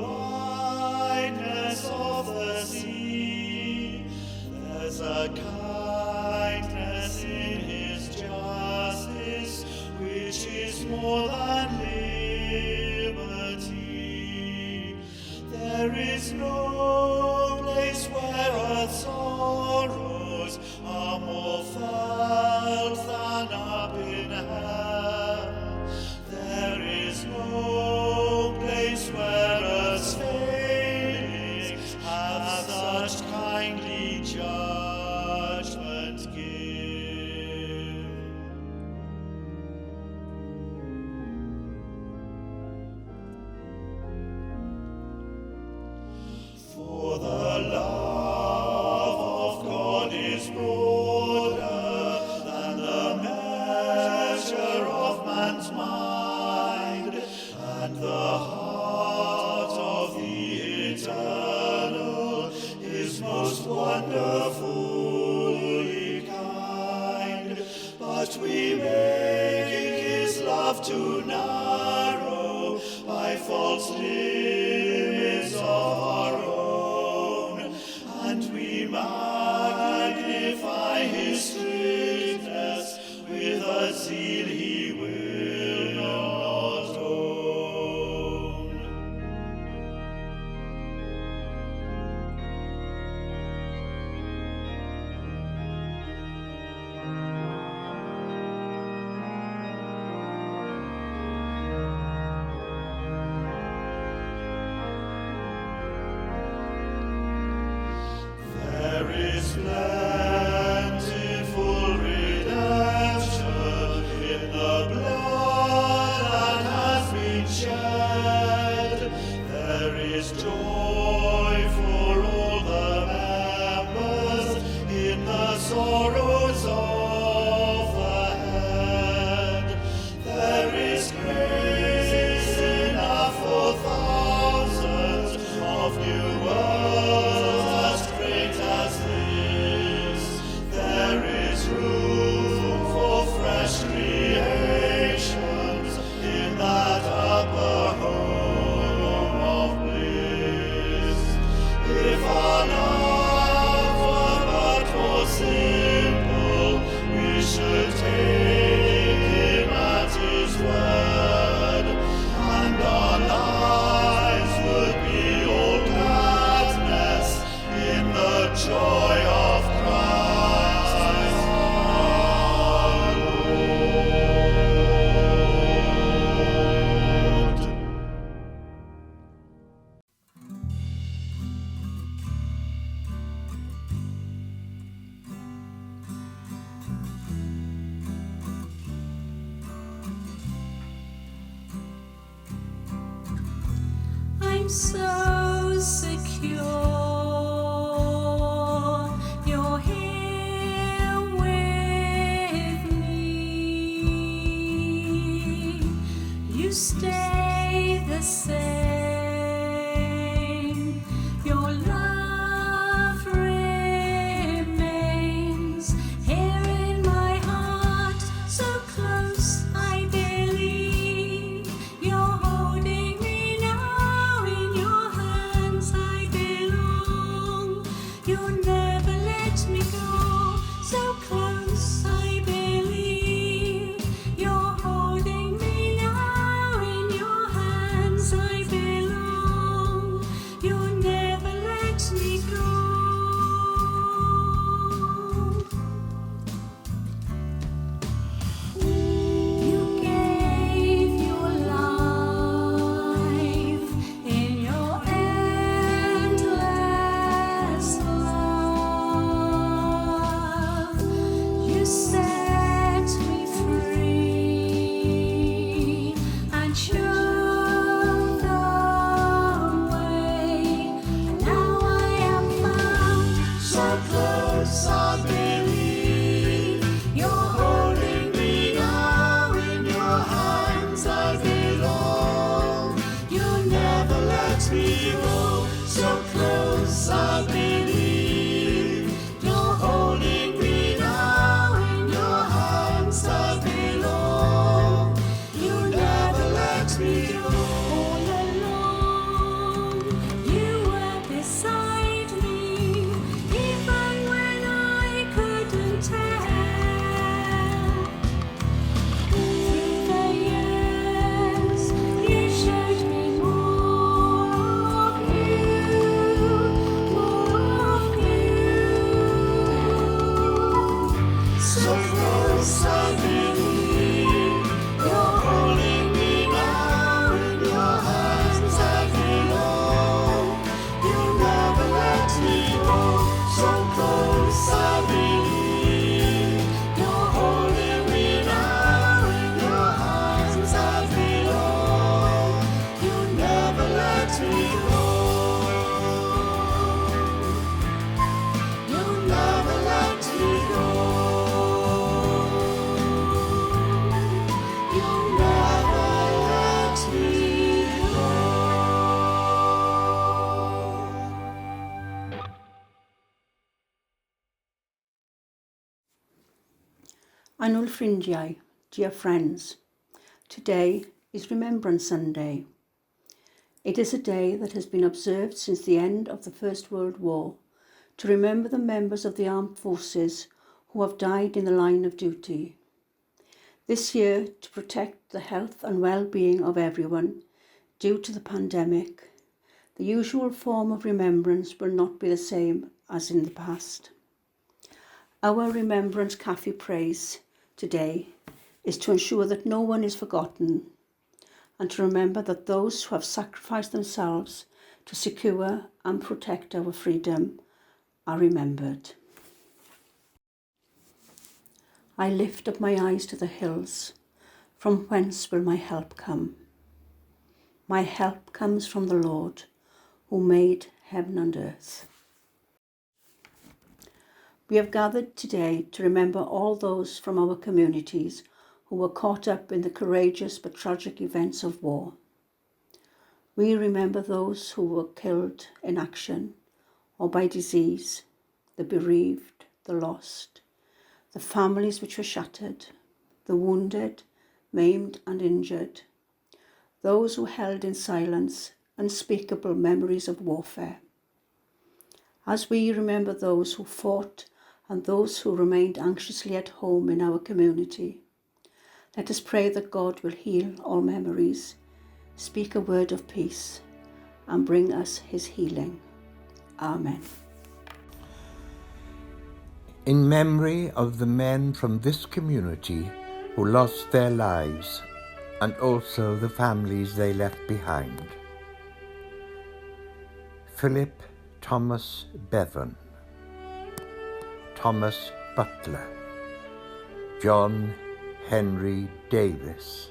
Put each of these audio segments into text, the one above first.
brightness of the sea. There's a kindness in his justice which is more than liberty. There is no place where earth's sorrows are more felt than up in hell. There is no place where earth's failings have such kindly judgment give. For the love of God is broader than the measure of man's mind, and the heart of the Eternal is most wonderfully kind. But we make his love too narrow by false limits of our own, and we magnify his strictness with a zeal he will not own. There is plentiful redemption in the blood that has been shed. There is joy for all the members in the sorrows of the head. There is grace enough for thousands of new worlds as great as this. There is room for fresh creations in that upper home of bliss. If our love were but more simple, we should take him at his word, and our lives would be all gladness in the joy of Christ our Lord. I'm so secure. You're here with me. You stay the same. Your love remains here in my heart, so close I believe. You're holding me now in your hands I belong. You'll never let me go, so close I believe. You're holding me now in your hands I belong. You'll never let me go. You gave your life in your endless love. You set me free and showed the way. Now I am found so close I believe. You're holding me now in your hands I belong. You'll never let me go, so close I believe. You're holding me now in your hands I belong. You'll never let me go. All along Anwl ffrindiau, dear friends, today is Remembrance Sunday. It is a day that has been observed since the end of the First World War to remember the members of the armed forces who have died in the line of duty. This year, to protect the health and well-being of everyone due to the pandemic, the usual form of remembrance will not be the same as in the past. Our Remembrance Cafe praise today is to ensure that no one is forgotten and to remember that those who have sacrificed themselves to secure and protect our freedom are remembered. I lift up my eyes to the hills. From whence will my help come? My help comes from the Lord, who made heaven and earth. We have gathered today to remember all those from our communities who were caught up in the courageous but tragic events of war. We remember those who were killed in action or by disease, the bereaved, the lost, the families which were shattered, the wounded, maimed and injured, those who held in silence unspeakable memories of warfare. As we remember those who fought and those who remained anxiously at home in our community, let us pray that God will heal all memories, speak a word of peace, and bring us his healing. Amen. In memory of the men from this community who lost their lives and also the families they left behind. Philip Thomas Bevan, Thomas Butler, John Henry Davis,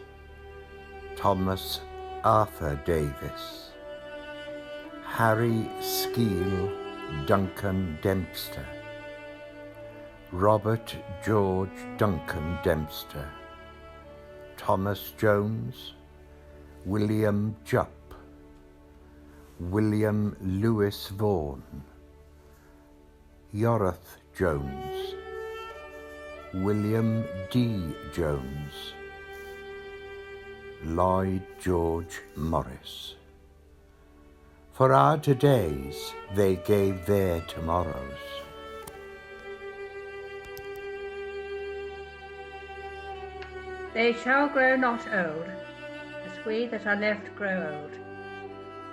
Thomas Arthur Davis, Harry Skeel Duncan Dempster, Robert George Duncan Dempster, Thomas Jones, William Jupp, William Lewis Vaughan, Yorath Jones, William D. Jones, Lloyd George Morris. For our todays they gave their tomorrows. They shall grow not old, as we that are left grow old.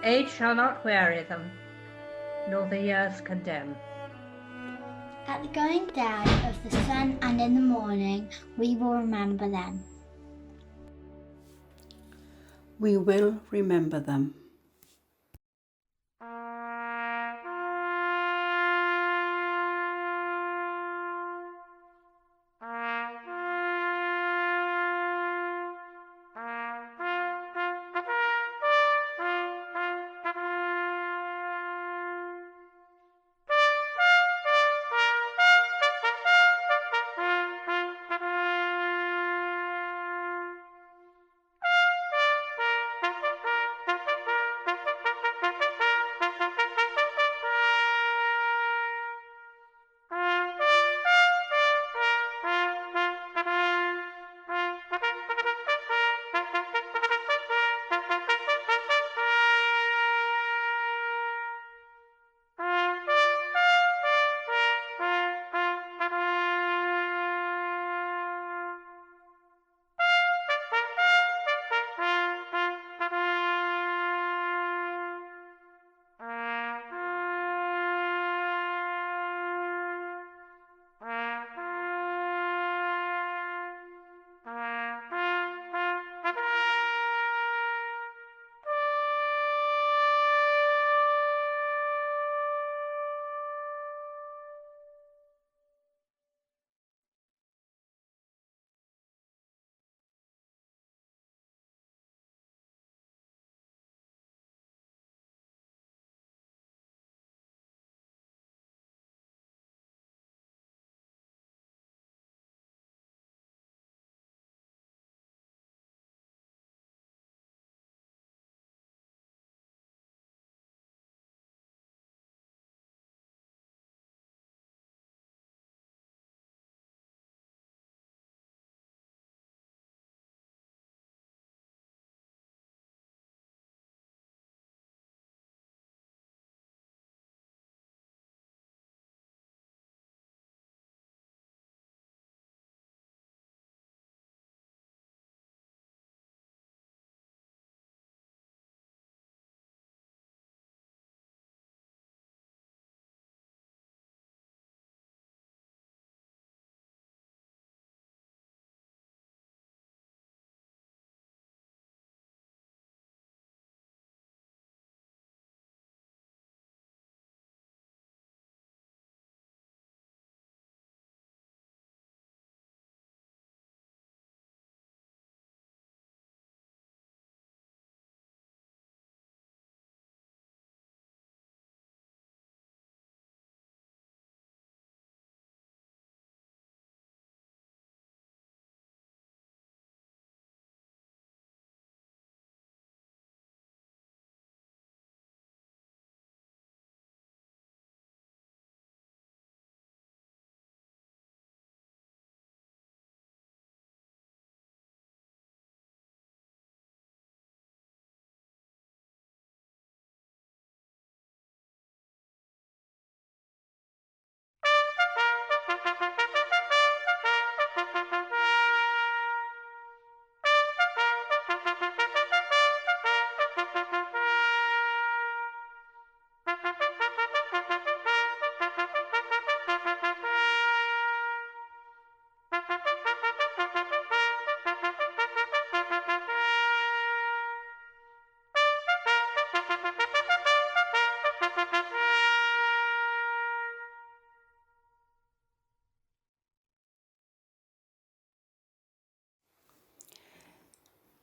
Age shall not weary them, nor the years condemn. At the going down of the sun and in the morning, we will remember them. We will remember them.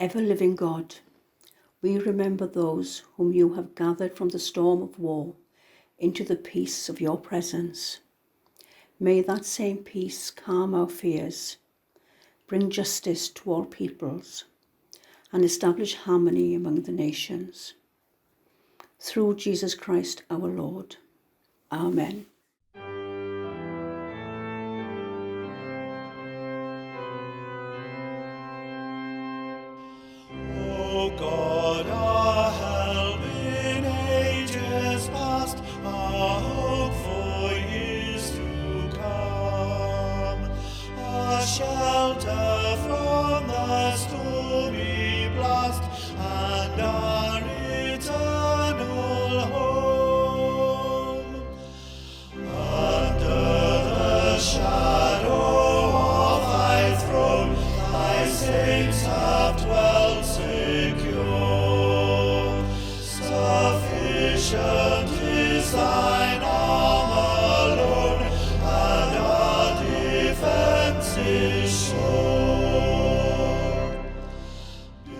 Ever-living God, we remember those whom you have gathered from the storm of war into the peace of your presence. May that same peace calm our fears, bring justice to all peoples, and establish harmony among the nations. Through Jesus Christ our Lord. Amen. O God, our help in ages past, our hope for years to come, our shelter from the stormy blast, and our eternal home. Under the shadow of thy throne, thy saints have dwelt secure. Sufficient is thine arm alone, and our defense is sure.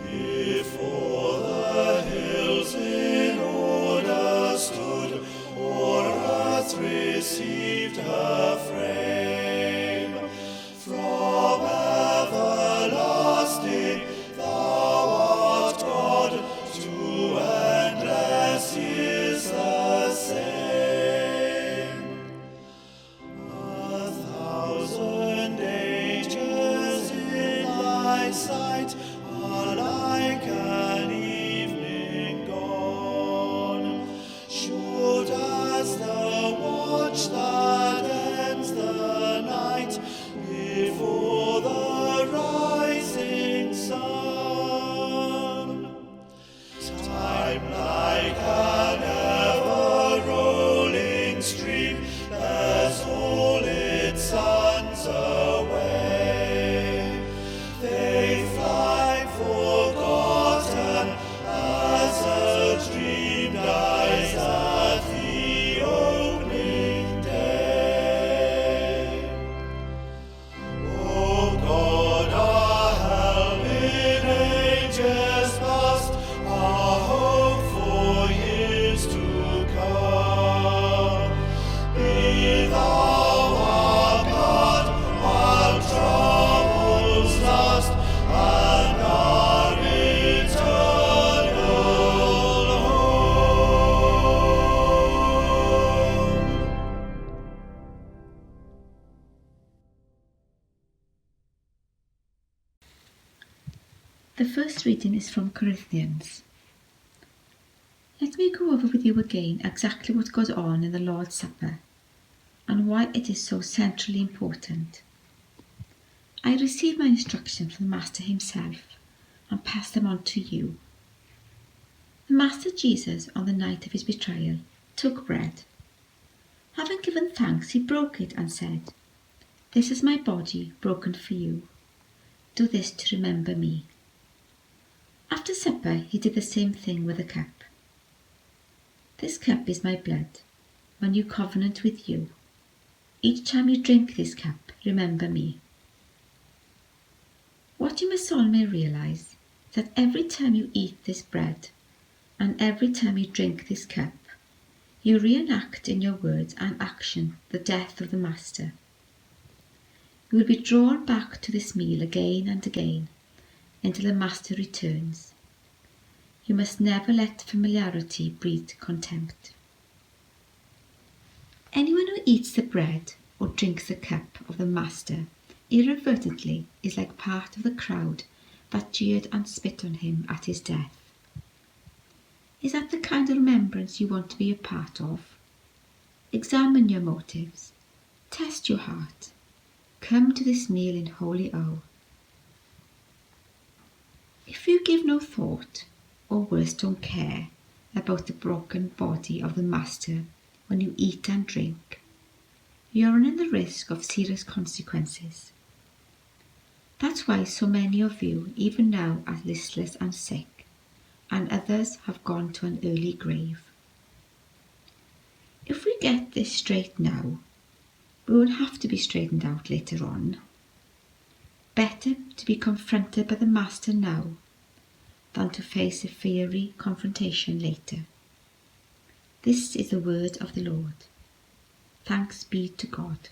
Before the hills in order stood, or earth received her frame. From everlasting thou art God, to endless years the same. 1,000 ages in thy sight are like an evening gone, short as the watch that ends the night before the rising sun. Time like an ever-rolling stream bears all its sons away. They fly forgotten as a dream dies at the opening day. O God, our help in ages past, our hope for years to come. Be thou our God, while troubles last, and our eternal home. The first reading is from Corinthians. Let me go over with you again exactly what goes on in the Lord's Supper and why it is so centrally important. I received my instructions from the Master himself and passed them on to you. The Master Jesus, on the night of his betrayal, took bread. Having given thanks, he broke it and said, "This is my body broken for you. Do this to remember me." After supper, he did the same thing with the cup. "This cup is my blood, my new covenant with you. Each time you drink this cup, remember me." What you must all may realize is that every time you eat this bread and every time you drink this cup, you reenact in your words and action the death of the Master. You will be drawn back to this meal again and again until the Master returns. You must never let familiarity breed contempt. Anyone who eats the bread or drinks the cup of the Master inadvertently is like part of the crowd that jeered and spit on him at his death. Is that the kind of remembrance you want to be a part of? Examine your motives. Test your heart. Come to this meal in holy awe. If you give no thought, or worse, don't care about the broken body of the Master when you eat and drink, you're running the risk of serious consequences. That's why so many of you even now are listless and sick, and others have gone to an early grave. If we get this straight now, we won't have to be straightened out later on. Better to be confronted by the Master now than to face a fiery confrontation later. This is the word of the Lord. Thanks be to God.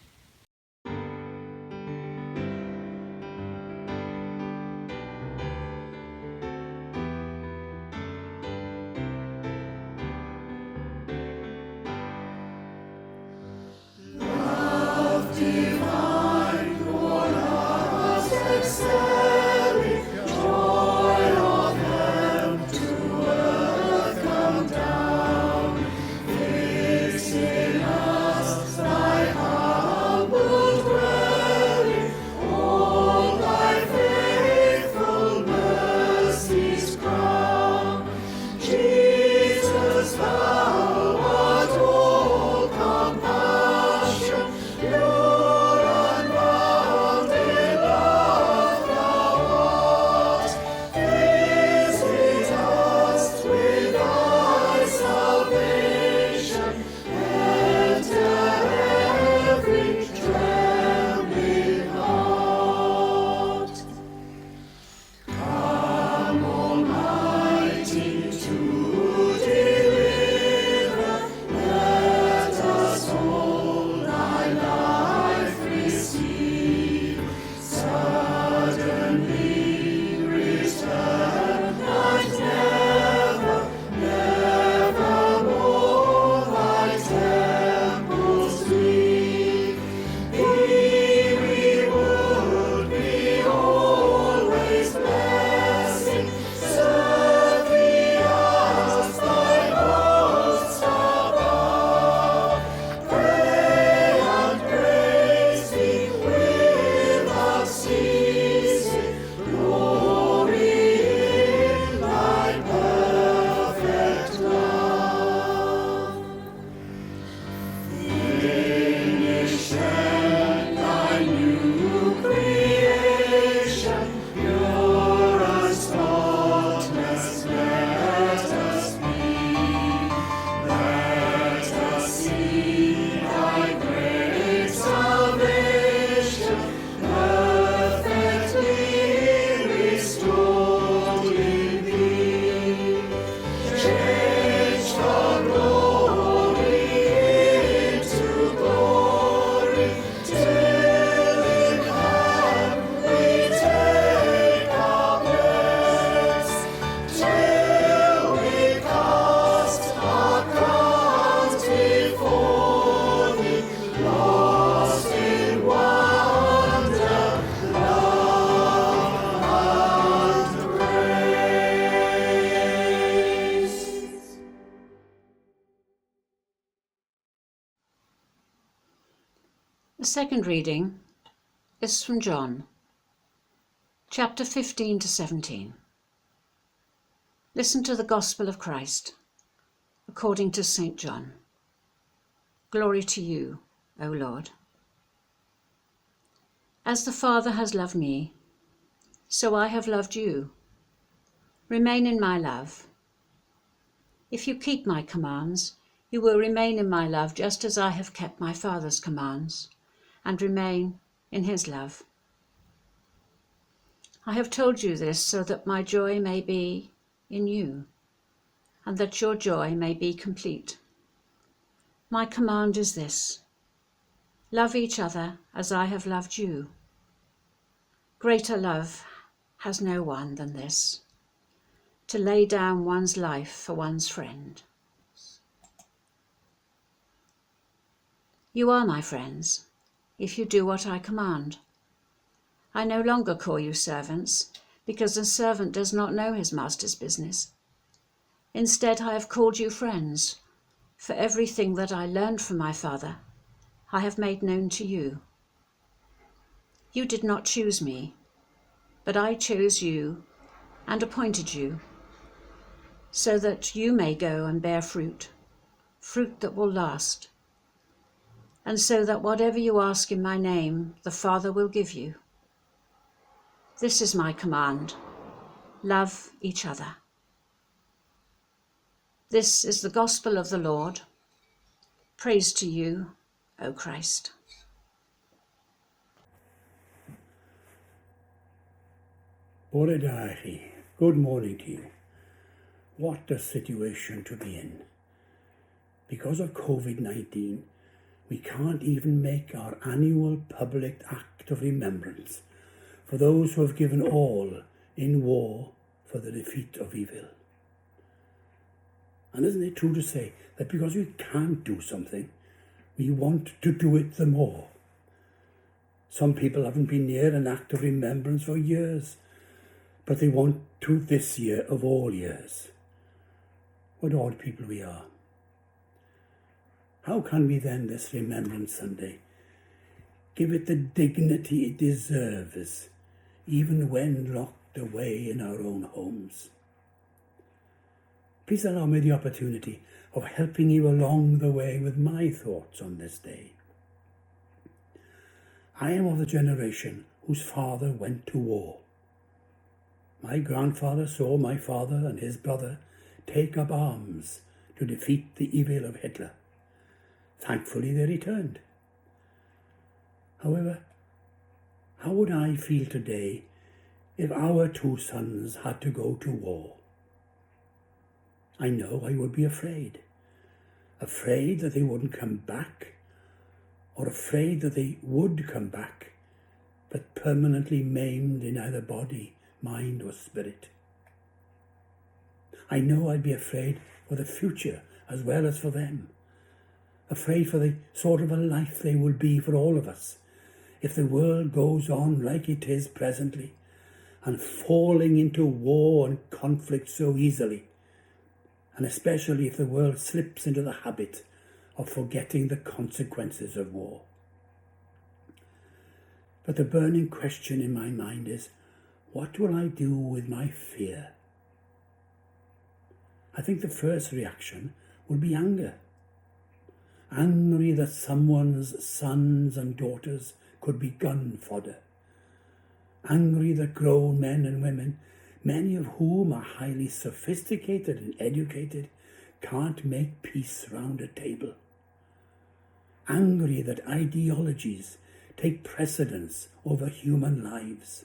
The second reading is from John, chapter 15 to 17. Listen to the Gospel of Christ, according to St. John. Glory to you, O Lord. As the Father has loved me, so I have loved you. Remain in my love. If you keep my commands, you will remain in my love, just as I have kept my Father's commands and remain in his love. I have told you this so that my joy may be in you, and that your joy may be complete. My command is this: love each other as I have loved you. Greater love has no one than this, to lay down one's life for one's friend. You are my friends, if you do what I command. I no longer call you servants, because a servant does not know his master's business. Instead, I have called you friends, for everything that I learned from my Father, I have made known to you. You did not choose me, but I chose you and appointed you, so that you may go and bear fruit, fruit that will last, and so that whatever you ask in my name, the Father will give you. This is my command: love each other. This is the gospel of the Lord. Praise to you, O Christ. Bore da chi. Good morning to you. What a situation to be in. Because of COVID-19, we can't even make our annual public act of remembrance for those who have given all in war for the defeat of evil. And isn't it true to say that because we can't do something, we want to do it the more? Some people haven't been near an act of remembrance for years, but they want to this year of all years. What odd people we are. How can we then, this Remembrance Sunday, give it the dignity it deserves, even when locked away in our own homes? Please allow me the opportunity of helping you along the way with my thoughts on this day. I am of the generation whose father went to war. My grandfather saw my father and his brother take up arms to defeat the evil of Hitler. Thankfully, they returned. However, how would I feel today if our two sons had to go to war? I know I would be afraid. Afraid that they wouldn't come back, or afraid that they would come back, but permanently maimed in either body, mind or spirit. I know I'd be afraid for the future as well as for them. Afraid for the sort of a life they will be for all of us if the world goes on like it is presently, and falling into war and conflict so easily, and especially if the world slips into the habit of forgetting the consequences of war. But the burning question in my mind is, what will I do with my fear? I think the first reaction will be anger. Angry that someone's sons and daughters could be gun fodder. Angry that grown men and women, many of whom are highly sophisticated and educated, can't make peace round a table. Angry that ideologies take precedence over human lives.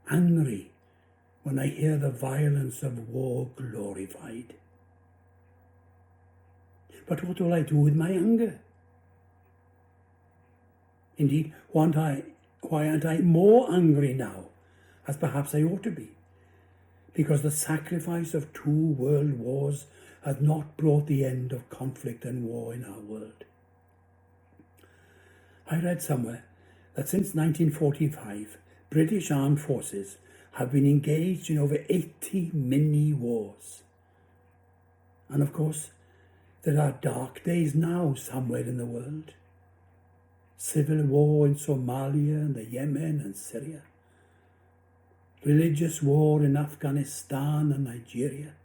Angry when I hear the violence of war glorified. But what will I do with my anger? Indeed, why aren't I more angry now, as perhaps I ought to be? Because the sacrifice of 2 world wars has not brought the end of conflict and war in our world. I read somewhere that since 1945, British armed forces have been engaged in over 80 mini-wars. And of course, there are dark days now somewhere in the world. Civil war in Somalia and the Yemen and Syria. Religious war in Afghanistan and Nigeria.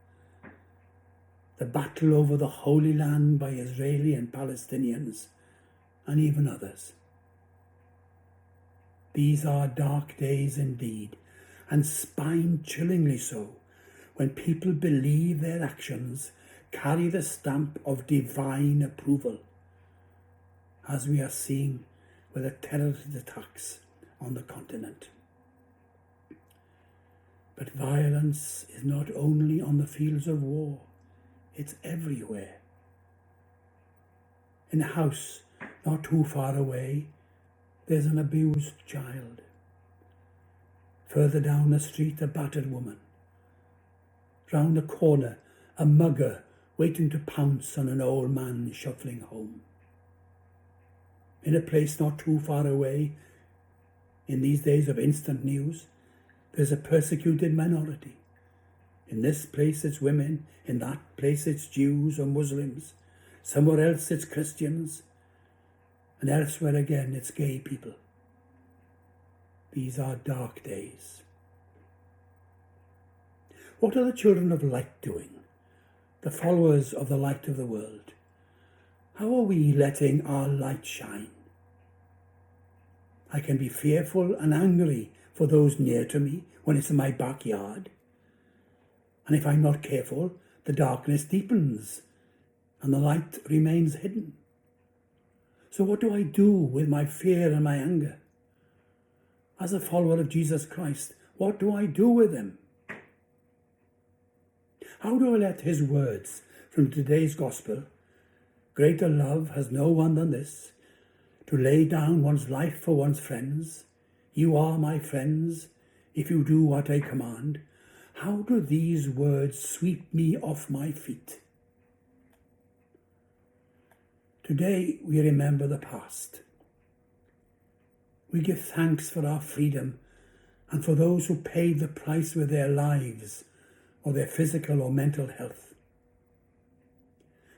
The battle over the Holy Land by Israeli and Palestinians, and even others. These are dark days indeed, and spine-chillingly so, when people believe their actions carry the stamp of divine approval, as we are seeing with the terrorist attacks on the continent. But violence is not only on the fields of war, it's everywhere. In a house not too far away, there's an abused child. Further down the street, a battered woman. Round the corner, a mugger waiting to pounce on an old man shuffling home. In a place not too far away, in these days of instant news, there's a persecuted minority. In this place it's women, in that place it's Jews or Muslims, somewhere else it's Christians, and elsewhere again it's gay people. These are dark days. What are the children of light doing? The followers of the light of the world. How are we letting our light shine? I can be fearful and angry for those near to me when it's in my backyard. And if I'm not careful, the darkness deepens and the light remains hidden. So what do I do with my fear and my anger? As a follower of Jesus Christ, what do I do with them? How do I let his words from today's gospel, greater love has no one than this, to lay down one's life for one's friends, you are my friends, if you do what I command, how do these words sweep me off my feet? Today we remember the past. We give thanks for our freedom and for those who paid the price with their lives or their physical or mental health.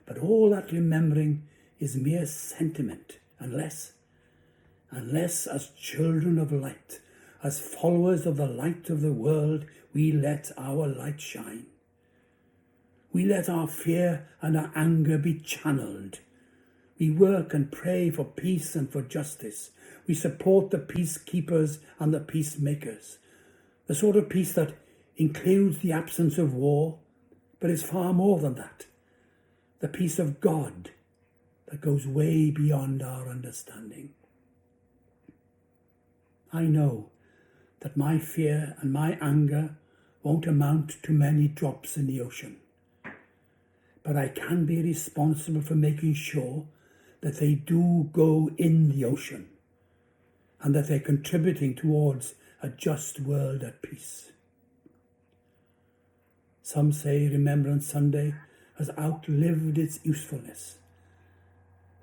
But all that remembering is mere sentiment unless as children of light, as followers of the light of the world, we let our light shine. We let our fear and our anger be channeled. We work and pray for peace and for justice. We support the peacekeepers and the peacemakers, the sort of peace that includes the absence of war, but is far more than that. The peace of God that goes way beyond our understanding. I know that my fear and my anger won't amount to many drops in the ocean, but I can be responsible for making sure that they do go in the ocean and that they're contributing towards a just world at peace. Some say Remembrance Sunday has outlived its usefulness,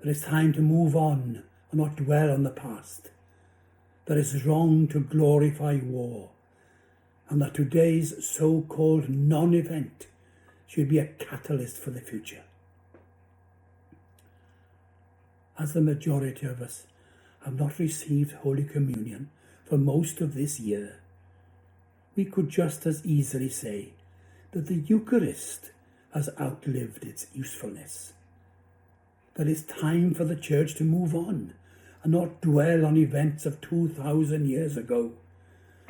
that it's time to move on and not dwell on the past, that it's wrong to glorify war, and that today's so-called non-event should be a catalyst for the future. As the majority of us have not received Holy Communion for most of this year, we could just as easily say that the Eucharist has outlived its usefulness, that it's time for the Church to move on and not dwell on events of 2,000 years ago,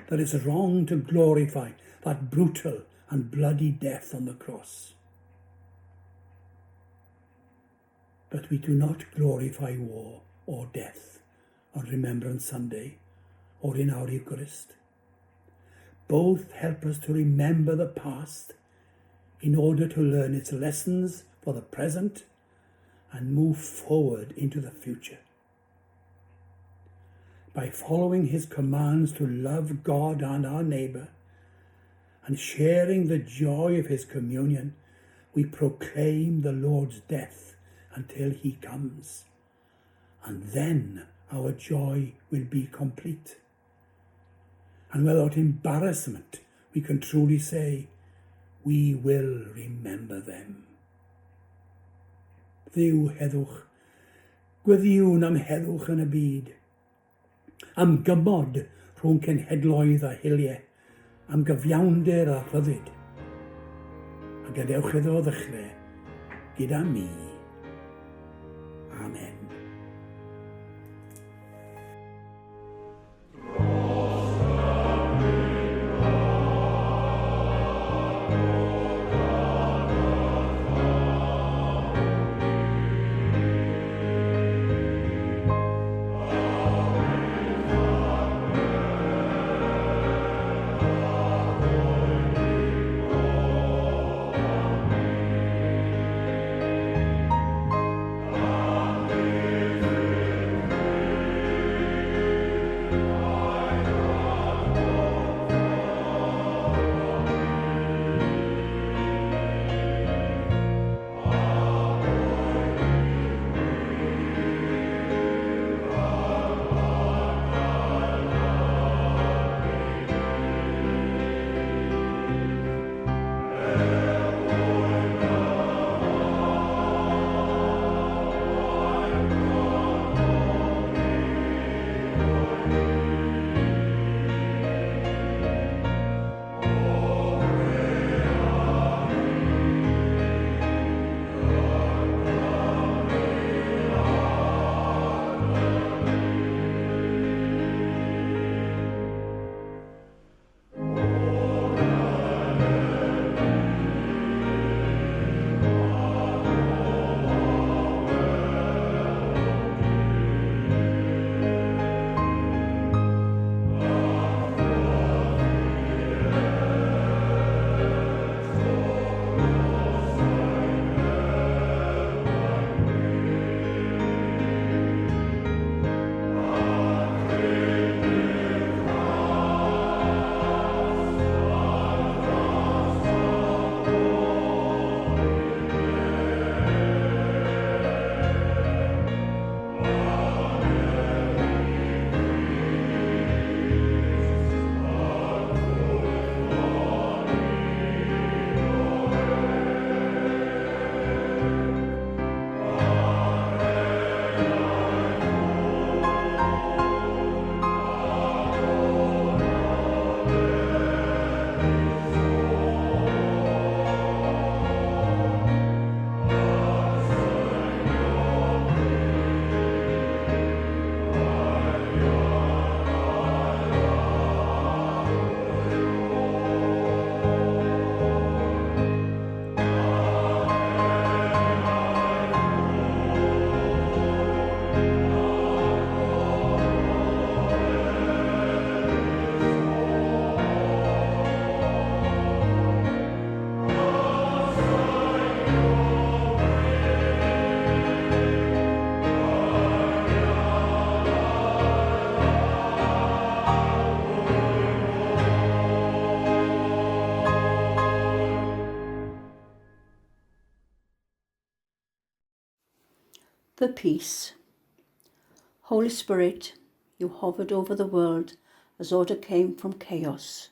that it's wrong to glorify that brutal and bloody death on the cross. But we do not glorify war or death on Remembrance Sunday or in our Eucharist. Both help us to remember the past in order to learn its lessons for the present and move forward into the future. By following his commands to love God and our neighbour and sharing the joy of his communion, we proclaim the Lord's death until he comes, and then our joy will be complete. And without embarrassment, we can truly say, we will remember them. Dduw heddwch, gweddiwn am heddwch yn y byd, am gymod rhwng cenhedloedd a hiliau, am gyfiawnder a rhyddid. A gadewch iddo ddechrau gyda mi. Amen. Amen. The peace. Holy Spirit, you hovered over the world as order came from chaos.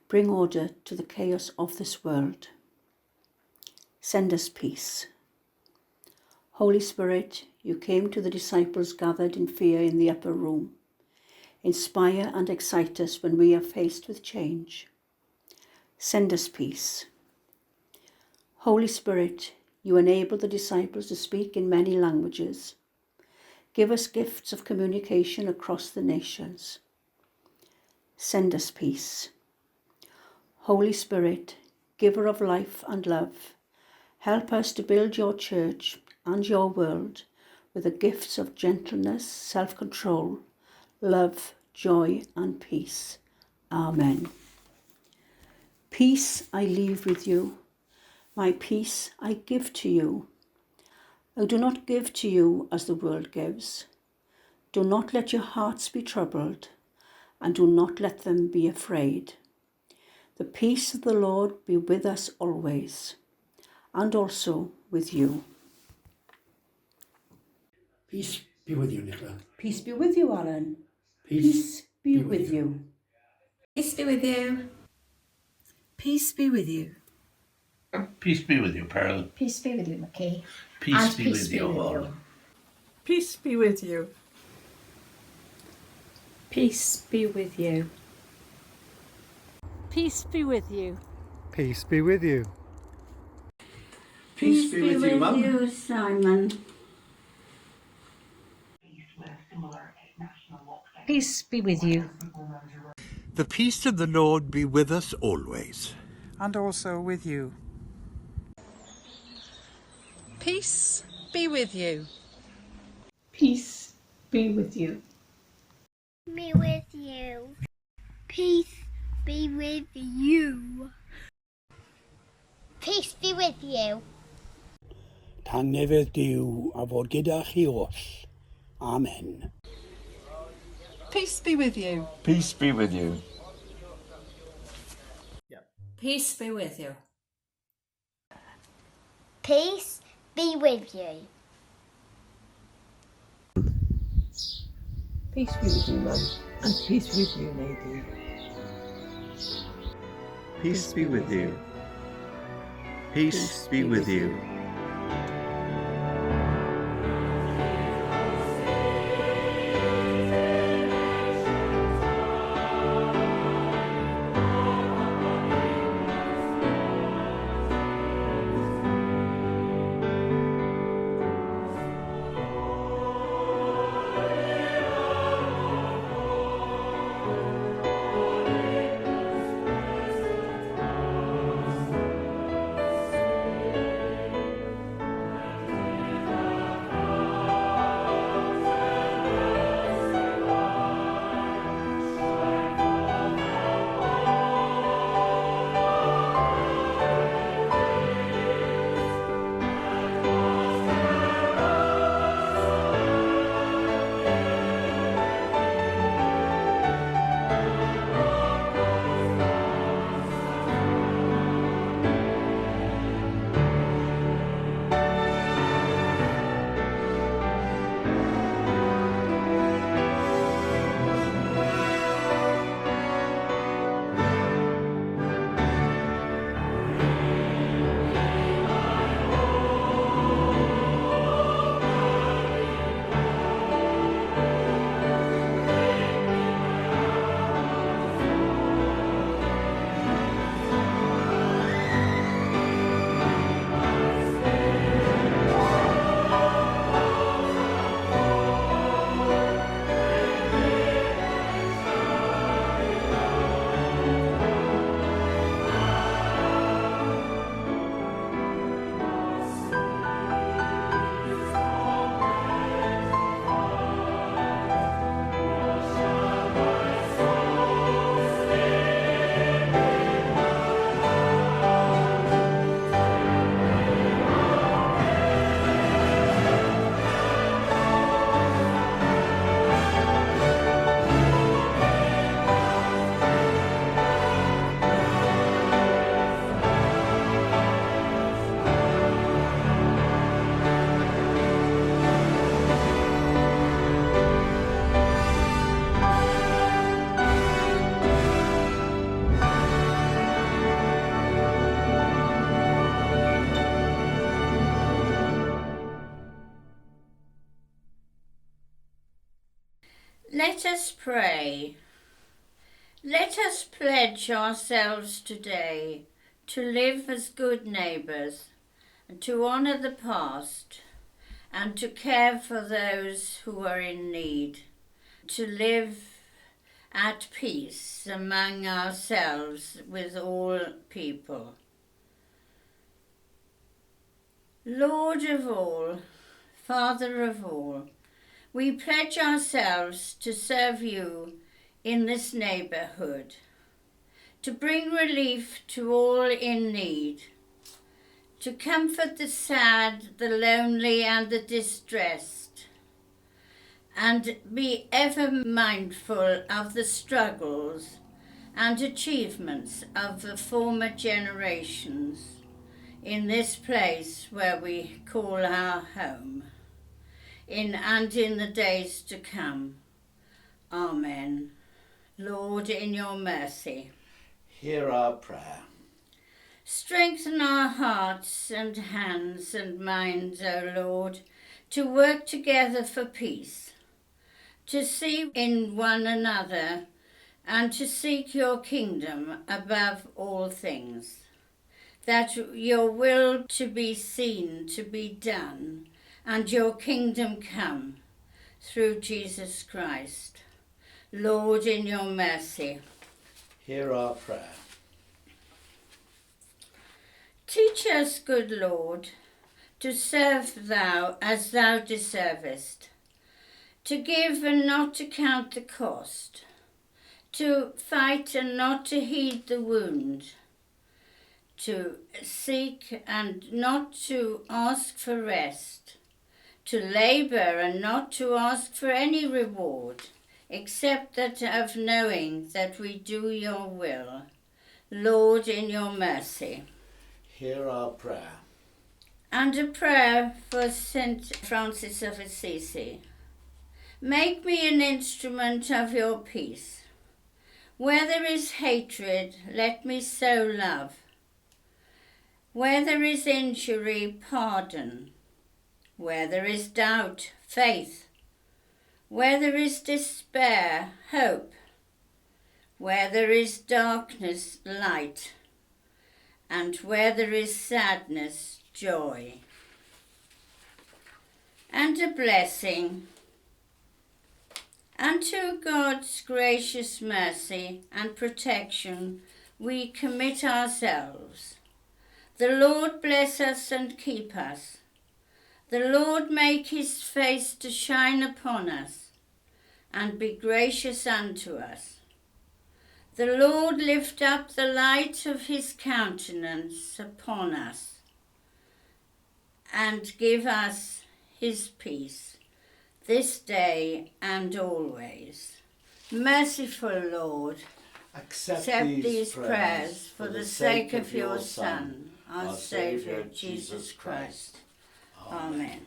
Bring order to the chaos of this world. Send us peace. Holy Spirit, you came to the disciples gathered in fear in the upper room. Inspire and excite us when we are faced with change. Send us peace. Holy Spirit, you enable the disciples to speak in many languages. Give us gifts of communication across the nations. Send us peace. Holy Spirit, giver of life and love, help us to build your church and your world with the gifts of gentleness, self-control, love, joy and peace. Amen. Peace I leave with you. My peace I give to you. I do not give to you as the world gives. Do not let your hearts be troubled, and do not let them be afraid. The peace of the Lord be with us always, and also with you. Peace be with you, Nicola. Peace be with you, Alan. Peace be with you. Peace be with you. Peace be with you. Peace be with you, Pearl. Peace be with you, Mickey. Peace be with you all. Peace be with you. Peace be with you. Peace be with you. Peace be with you. Peace be with you, Mum. you, Simon. Peace be with you. The peace of the Lord be with us always. And also with you. Peace be with you. Peace be with you. Be with you. Peace be with you. Peace be with you. Tangnefedd Duw a fod gyda chi oll. Amen. Peace be with you. Peace be with you. Peace be with you. Peace be with you. Peace be with you, Mum. And peace with you, lady. Peace be with you. Peace be with you. Let us pray. Let us pledge ourselves today to live as good neighbours, and to honour the past, and to care for those who are in need, to live at peace among ourselves with all people. Lord of all, Father of all, we pledge ourselves to serve you in this neighbourhood, to bring relief to all in need, to comfort the sad, the lonely and the distressed, and be ever mindful of the struggles and achievements of the former generations in this place where we call our home, in the days to come. Amen. Lord, in your mercy, Hear our prayer. strengthen our hearts and hands and minds, O Lord, to work together for peace, to see in one another, and to seek your kingdom above all things, that your will to be seen, to be done, and your kingdom come through Jesus Christ. Lord, in your mercy, Hear our prayer. teach us, good Lord, to serve thou as thou deservest, to give and not to count the cost, to fight and not to heed the wound, to seek and not to ask for rest, to labour and not to ask for any reward, except that of knowing that we do your will. Lord, in your mercy. Hear our prayer. And a prayer for St. Francis of Assisi. Make me an instrument of your peace. Where there is hatred, let me sow love. Where there is injury, pardon. Where there is doubt, faith. Where there is despair, hope. Where there is darkness, light. And where there is sadness, joy. And a blessing. And to God's gracious mercy and protection we commit ourselves. The Lord bless us and keep us. The Lord make his face to shine upon us and be gracious unto us. The Lord lift up the light of his countenance upon us and give us his peace this day and always. Merciful Lord, Accept these prayers for the sake of your Son, our Saviour, Jesus Christ. Amen.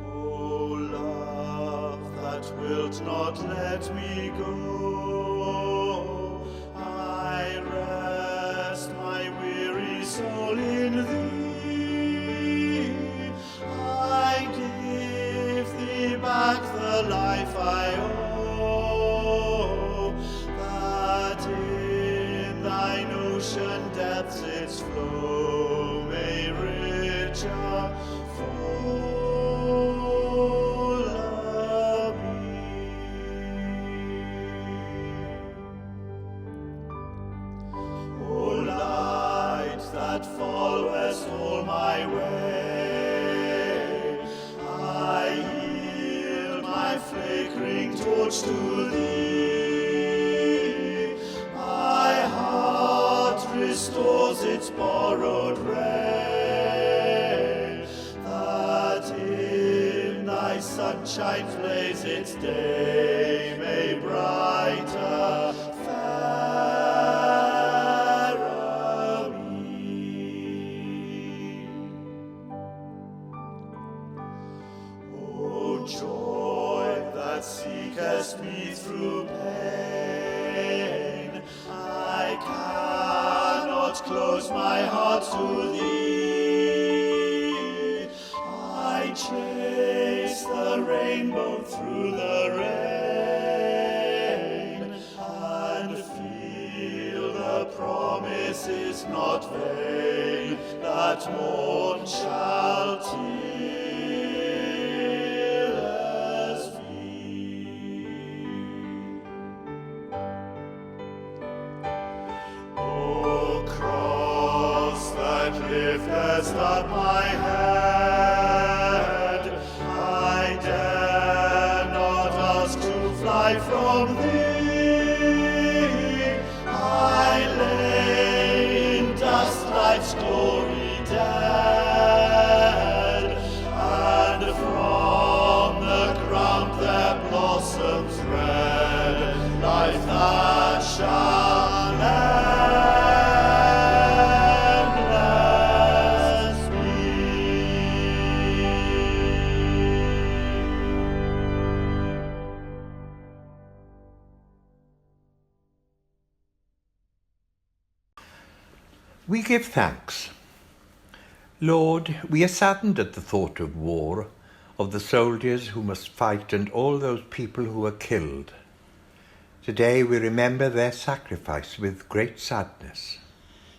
O love that wilt not let me go, I rest my weary soul in thee. I give thee back the life I owe, that in thine ocean depths its flow may richer follow me. O light that followest all my way, I yield my flickering torch to thee. My heart restores its borrowed ray, that in thy sunshine blaze its day may brighter, fairer be. O joy that seekest me through pain, I cannot close my heart to thee. I chase the rainbow through the rain, and feel the promise is not vain, that morn shall tearless be. O cross that liftest up my head, I dare not ask to fly from thee. I lay in dust life's glory dead, and from the ground there blossoms red life that shall endless be. We give thanks. Lord, we are saddened at the thought of war, of the soldiers who must fight and all those people who are killed. Today we remember their sacrifice with great sadness.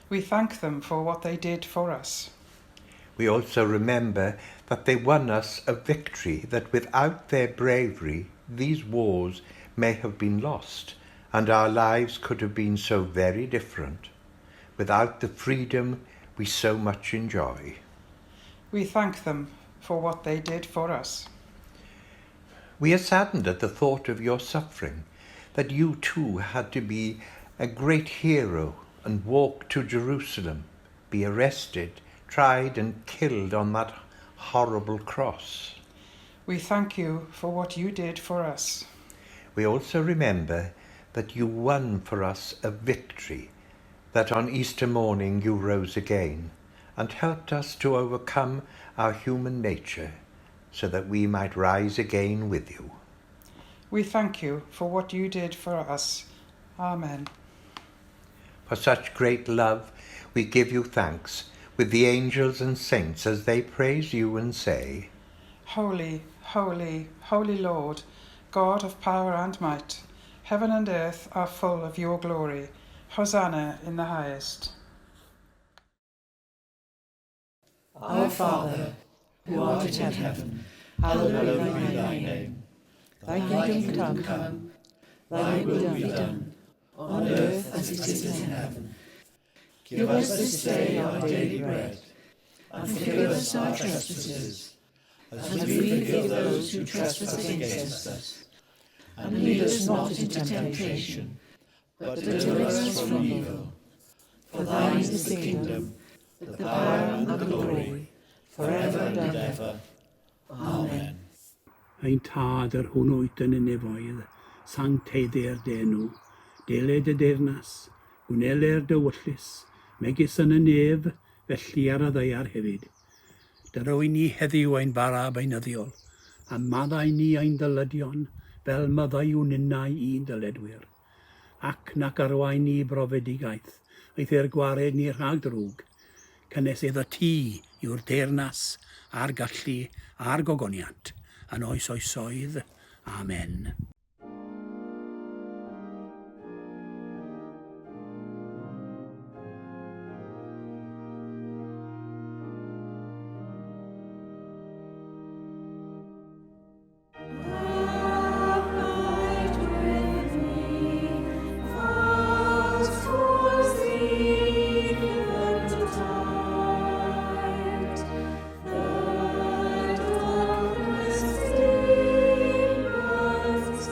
We thank them for what they did for us. We also remember that they won us a victory that without their bravery these wars may have been lost and our lives could have been so very different, without the freedom we so much enjoy. We thank them for what they did for us. We are saddened at the thought of your suffering, that you too had to be a great hero and walk to Jerusalem, be arrested, tried and killed on that horrible cross. We thank you for what you did for us. We also remember that you won for us a victory, that on Easter morning you rose again and helped us to overcome our human nature so that we might rise again with you. We thank you for what you did for us. Amen. For such great love we give you thanks with the angels and saints as they praise you and say, Holy, holy, holy Lord, God of power and might, heaven and earth are full of your glory. Hosanna in the highest. Our Father, who art in heaven, hallowed be thy name. Thy kingdom come, thy will be done, on earth as it is in heaven. Give us this day our daily bread, and forgive us our trespasses, as we forgive those who trespass against us. And lead us not into temptation, but deliver us from evil. For thine is the kingdom, the power and the glory, forever and ever. Amen. Ein tad yr hwn oed yn y nefoedd, sancteiddau'r denw, deled y deyrnas, gwnele'r dywyllus, megis yn y nef, felly ar y ddeiar hefyd. Dyro i ni heddiw ein bara beinyddiol, a maddau ni ein dylydion, fel maddau yw'n unnau i'n dyledwyr. Ac nac arwain ni brofedigaeth, eith e'r gwared ni rhag drwg, cynnes iddo ti yw'r deyrnas, a'r gallu, a'r gogoniant, yn oes oesoedd. Amen. Darkness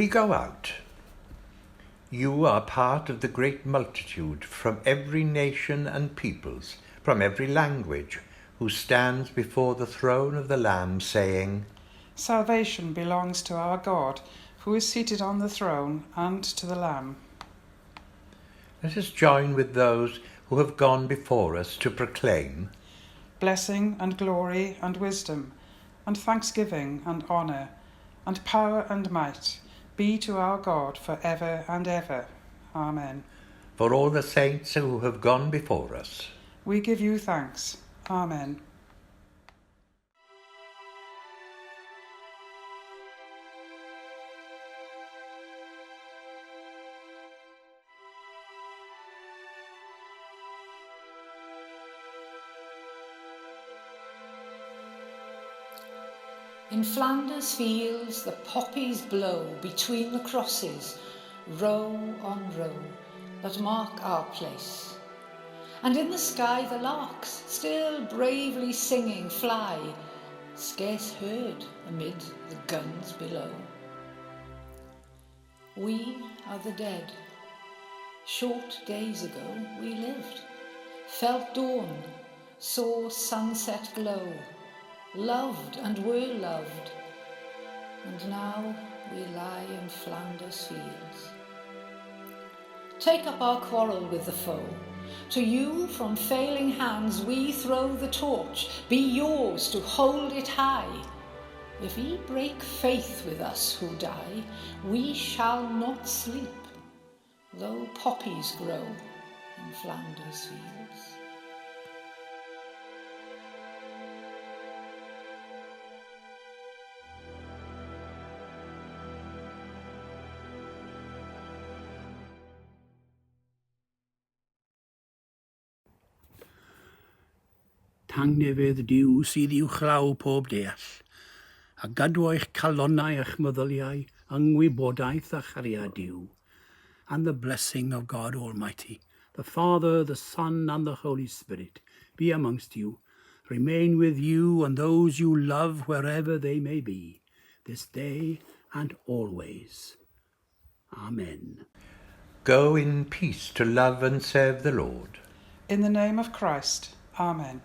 We go out. You are part of the great multitude from every nation and peoples, from every language, who stands before the throne of the Lamb, saying, Salvation belongs to our God, who is seated on the throne, and to the Lamb. Let us join with those who have gone before us to proclaim, Blessing and glory and wisdom, and thanksgiving and honour, and power and might be to our God for ever and ever. Amen. For all the saints who have gone before us, we give you thanks. Amen. In Flanders fields the poppies blow between the crosses, row on row, that mark our place. And in the sky the larks, still bravely singing, fly, scarce heard amid the guns below. We are the dead. Short days ago we lived, felt dawn, saw sunset glow, loved and were loved, and now we lie in Flanders fields. Take up our quarrel with the foe. To you from failing hands we throw the torch. Be yours to hold it high. If ye break faith with us who die, we shall not sleep, though poppies grow in Flanders fields. Tangnefydd diw sydd i'w chlaw pob deall, a gadw eich calonnau eich meddyliau, yngwybodaeth a chariad diw. And the blessing of God Almighty, the Father, the Son, and the Holy Spirit, be amongst you, remain with you and those you love wherever they may be, this day and always. Amen. Go in peace to love and serve the Lord. In the name of Christ. Amen.